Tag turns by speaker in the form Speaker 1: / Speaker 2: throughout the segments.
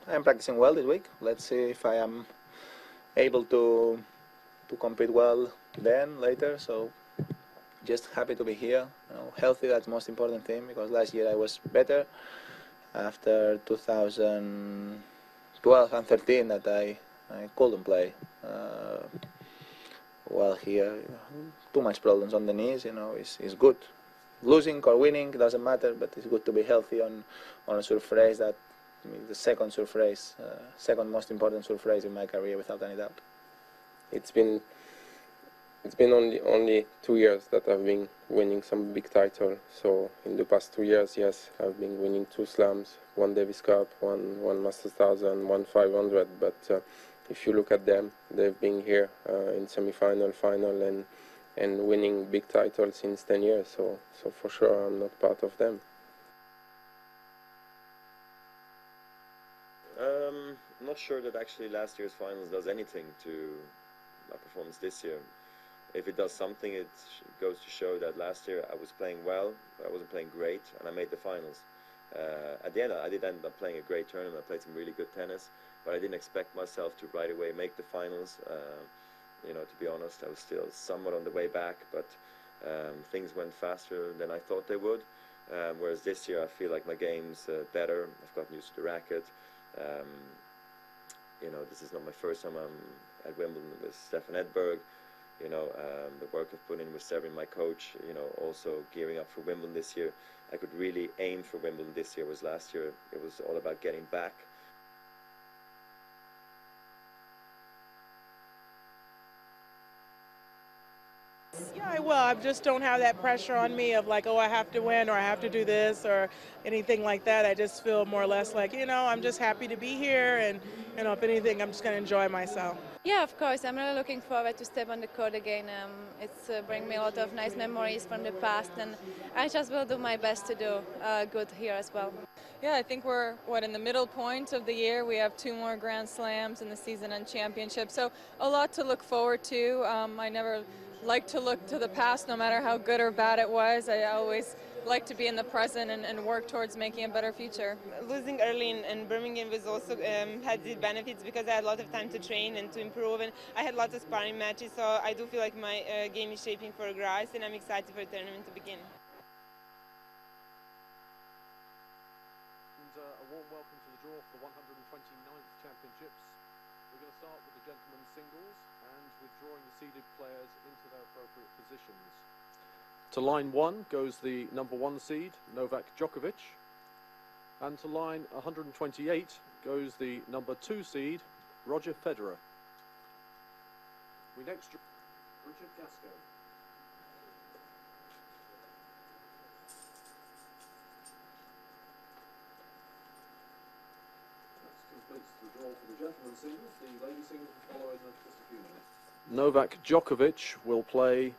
Speaker 1: I'm practicing well this week. Let's see if I am able to compete well then later. So just happy to be here. Healthy, that's the most important thing, because last year I was better after 2012 and 13 that I couldn't play. Well, here, too much problems on the knees, is good. Losing or winning doesn't matter, but it's good to be healthy on a surface that, the second surface, second most important surface in my career, without any doubt.
Speaker 2: It's been only 2 years that I've been winning some big title. So in the past 2 years, yes, I've been winning 2 slams, 1 Davis Cup, one Masters 1000, 1 500. But if you look at them, they've been here in semi-final, final, and winning big titles since 10 years. So for sure, I'm not part of them.
Speaker 3: I'm not sure that actually last year's finals does anything to my performance this year. If it does something, it goes to show that last year I was playing well, but I wasn't playing great, and I made the finals. At the end, I did end up playing a great tournament. I played some really good tennis, but I didn't expect myself to right away make the finals. To be honest, I was still somewhat on the way back, but things went faster than I thought they would. Whereas this year, I feel like my game's better. I've gotten used to the racket. This is not my first time I'm at Wimbledon with Stefan Edberg. The work I've put in with Severin, my coach, also gearing up for Wimbledon this year. I could really aim for Wimbledon this year, whereas last year it was all about getting back.
Speaker 4: Yeah, well, I just don't have that pressure on me of like, oh, I have to win or I have to do this or anything like that. I just feel more or less like, I'm just happy to be here, and, if anything, I'm just going to enjoy myself.
Speaker 5: Yeah, of course. I'm really looking forward to step on the court again. It's bring me a lot of nice memories from the past, and I just will do my best to do good here as well.
Speaker 6: Yeah, I think we're, in the middle point of the year. We have 2 more Grand Slams in the season and championship, so a lot to look forward to. I never like to look to the past, no matter how good or bad it was. I always like to be in the present and work towards making a better future.
Speaker 7: Losing early in Birmingham was also had the benefits because I had a lot of time to train and to improve, and I had lots of sparring matches, so I do feel like my game is shaping for a rise, and I'm excited for the tournament to begin.
Speaker 8: And a warm welcome to the draw for the 129th Championships. We're going to start with the gentlemen's singles and withdrawing the seeded players into their appropriate positions. To line 1 goes the number 1 seed, Novak Djokovic. And to line 128 goes the number 2 seed, Roger Federer. We next Richard Gasco. That completes the draw for the gentlemen's singles. The ladies' singles will follow in just a few minutes. Novak Djokovic will play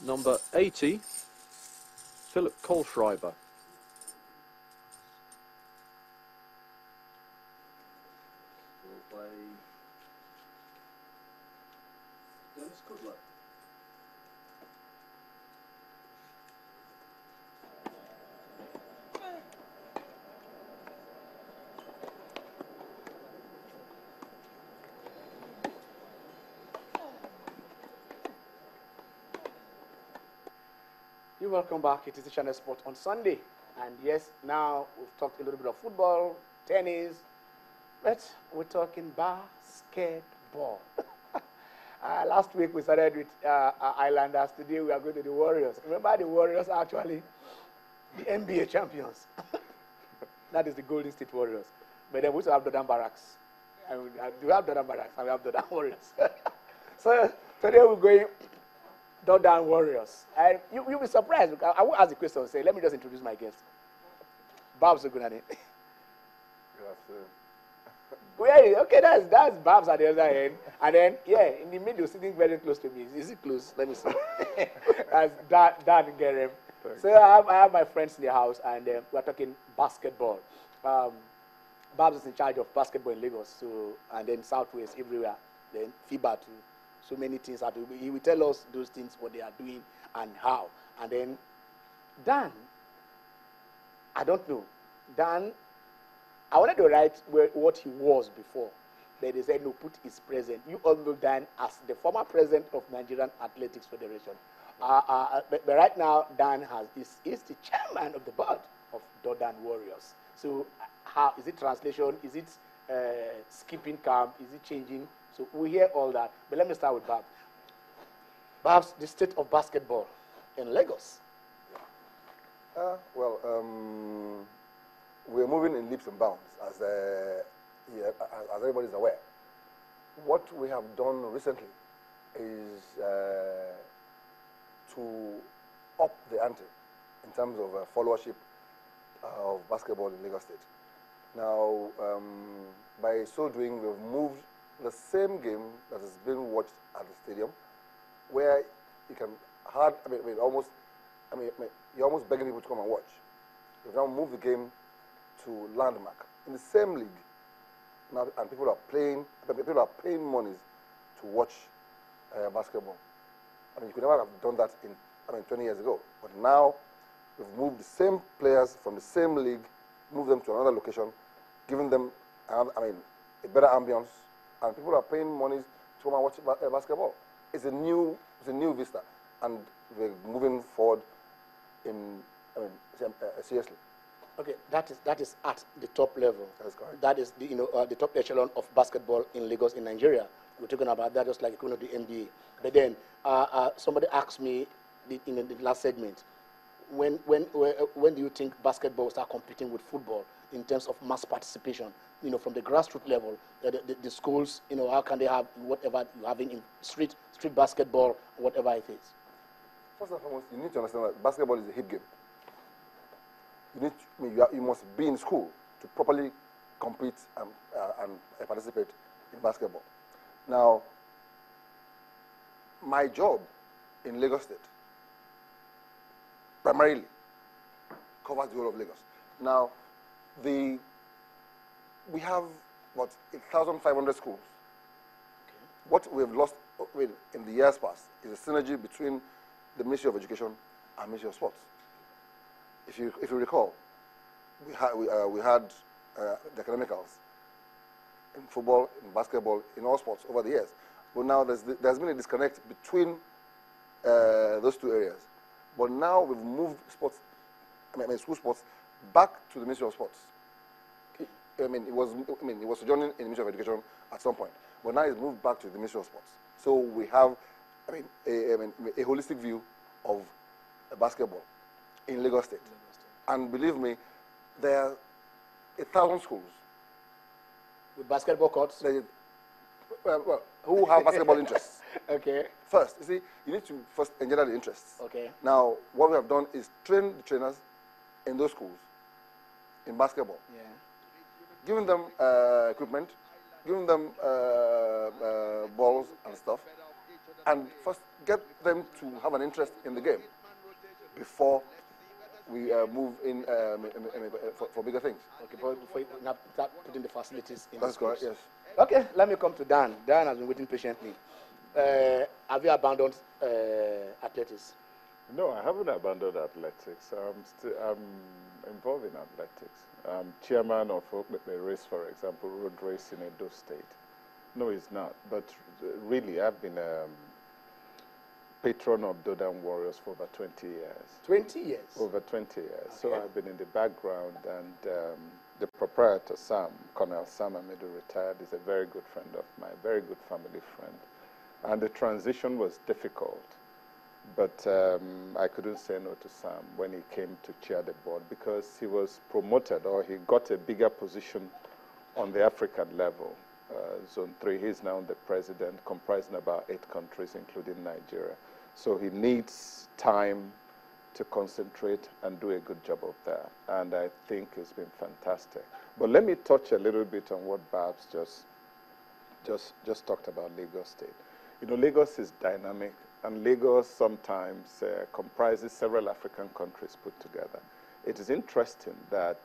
Speaker 8: number 80, Philip Kohlschreiber. Will play Dennis Kudler.
Speaker 9: You're welcome back. It is the Channel Sport on Sunday. And yes, now we've talked a little bit of football, tennis, but we're talking basketball. Last week we started with Islanders. Today we are going to the Warriors. Remember, the Warriors are actually the NBA champions. That is the Golden State Warriors. But then we also have Dodan Barracks. And we have Dodan Barracks and we have Dodan Warriors. So today we're going Dodan Warriors. And you'll be surprised. I will ask the question and say, let me just introduce my guest. Babs Ogunade.
Speaker 10: You have to.
Speaker 9: Well, okay, that's Babs at the other end. And then, yeah, in the middle, sitting very close to me. Is it close? Let me see. That's Dan Gerem. So I have my friends in the house, and we're talking basketball. Babs is in charge of basketball in Lagos, and then Southwest, everywhere. Then FIBA too. So many things are doing. He will tell us those things, what they are doing and how. And then Dan, I don't know. Dan, I wanted to write what he was before. But they said, no, put his present. You all know Dan as the former president of Nigerian Athletics Federation. But right now, Dan is the chairman of the board of Dodan Warriors. So how is it translation? Is it skipping camp? Is it changing? So we hear all that. But let me start with Bab. Babs, the state of basketball in Lagos.
Speaker 10: Well, we're moving in leaps and bounds, as everybody's aware. What we have done recently is to up the ante in terms of followership of basketball in Lagos State. Now, by so doing, we've moved the same game that is being watched at the stadium, where you can you're almost begging people to come and watch. We've now moved the game to Landmark in the same league. Now, and people are paying monies to watch basketball. I mean, you could never have done that 20 years ago. But now, we've moved the same players from the same league, moved them to another location, giving them, a better ambience, and people are paying monies to come and watch basketball. It's a new vista, and we're moving forward seriously.
Speaker 9: Okay, that is at the top level.
Speaker 10: That's correct.
Speaker 9: That is the top echelon of basketball in Lagos, in Nigeria. We're talking about that just like equivalent to the NBA. But then somebody asked me in the last segment, when do you think basketball will start competing with football in terms of mass participation? From the grassroots level, the schools, how can they have whatever you're having in street basketball, whatever it is?
Speaker 10: First and foremost, you need to understand that basketball is a hit game. You must be in school to properly compete and participate in basketball. Now, my job in Lagos State primarily covers the whole of Lagos. Now, we have 1,500 schools. Okay. What we've lost in the years past is a synergy between the Ministry of Education and Ministry of Sports. If you recall, we had the academicals in football, in basketball, in all sports over the years. But now there's been a disconnect between those two areas. But now we've moved sports, school sports, back to the Ministry of Sports. It was sojourning in the Ministry of Education at some point, but now it's moved back to the Ministry of Sports. So we have, a holistic view of basketball in Lagos State. And believe me, there are 1,000 schools
Speaker 9: with basketball courts.
Speaker 10: Who have basketball interests.
Speaker 9: Okay.
Speaker 10: First, you see, you need to first engender the interests.
Speaker 9: Okay.
Speaker 10: Now, what we have done is train the trainers in those schools in basketball.
Speaker 9: Yeah.
Speaker 10: Giving them equipment, giving them balls and stuff, and first get them to have an interest in the game before we move in for bigger things.
Speaker 9: Okay, before you start putting the facilities in.
Speaker 10: That's correct, yes.
Speaker 9: Okay, let me come to Dan. Dan has been waiting patiently. Have you abandoned athletics?
Speaker 11: No, I haven't abandoned athletics. I'm involved in athletics. I'm chairman of Okpekpe Race, for example, road race in Edo State. No, it's not. But really, I've been patron of Dodan Warriors for over 20 years.
Speaker 9: 20 years?
Speaker 11: Over 20 years.
Speaker 9: Okay.
Speaker 11: So I've been in the background, and the proprietor, Colonel Sam Amidu, retired, is a very good friend of mine, very good family friend. And the transition was difficult. But I couldn't say no to Sam when he came to chair the board, because he was promoted, or he got a bigger position on the African level. Zone 3, he's now the president, comprising about 8 countries, including Nigeria. So he needs time to concentrate and do a good job of that. And I think it's been fantastic. But let me touch a little bit on what Babs just talked about Lagos State. Lagos is dynamic, and Lagos sometimes comprises several African countries put together. It is interesting that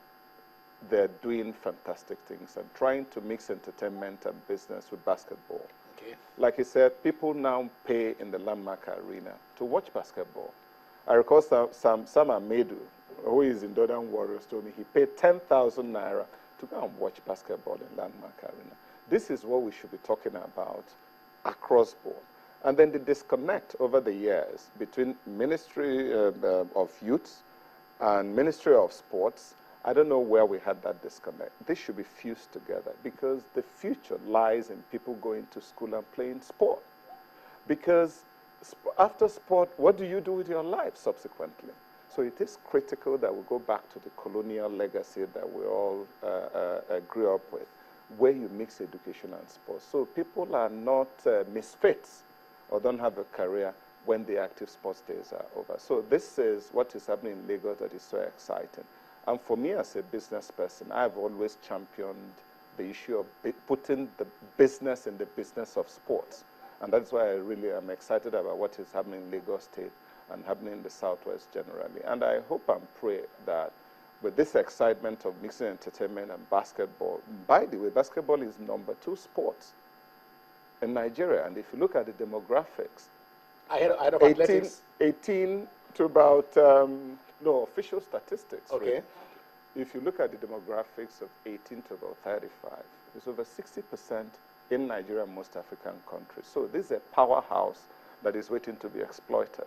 Speaker 11: they're doing fantastic things and trying to mix entertainment and business with basketball.
Speaker 9: Okay.
Speaker 11: Like he said, people now pay in the Landmark Arena to watch basketball. I recall Sam Amedu who is in Northern Warriors, told me he paid 10,000 naira to go and watch basketball in Landmark Arena. This is what we should be talking about across board. And then the disconnect over the years between Ministry of Youth and Ministry of Sports, I don't know where we had that disconnect. This should be fused together because the future lies in people going to school and playing sport. Because after sport, what do you do with your life subsequently? So it is critical that we go back to the colonial legacy that we all grew up with, where you mix education and sports. So people are not misfits or don't have a career when the active sports days are over. So this is what is happening in Lagos that is so exciting. And for me as a business person, I've always championed the issue of putting the business in the business of sports. And that's why I really am excited about what is happening in Lagos State and happening in the Southwest generally. And I hope and pray that with this excitement of mixing entertainment and basketball, by the way, basketball is #2 sport in Nigeria. And if you look at the demographics,
Speaker 9: ahead of athletics.
Speaker 11: 18 to about, no, official statistics.
Speaker 9: Okay.
Speaker 11: Really. If you look at the demographics of 18 to about 35, it's over 60% in Nigeria and most African countries. So this is a powerhouse that is waiting to be exploited.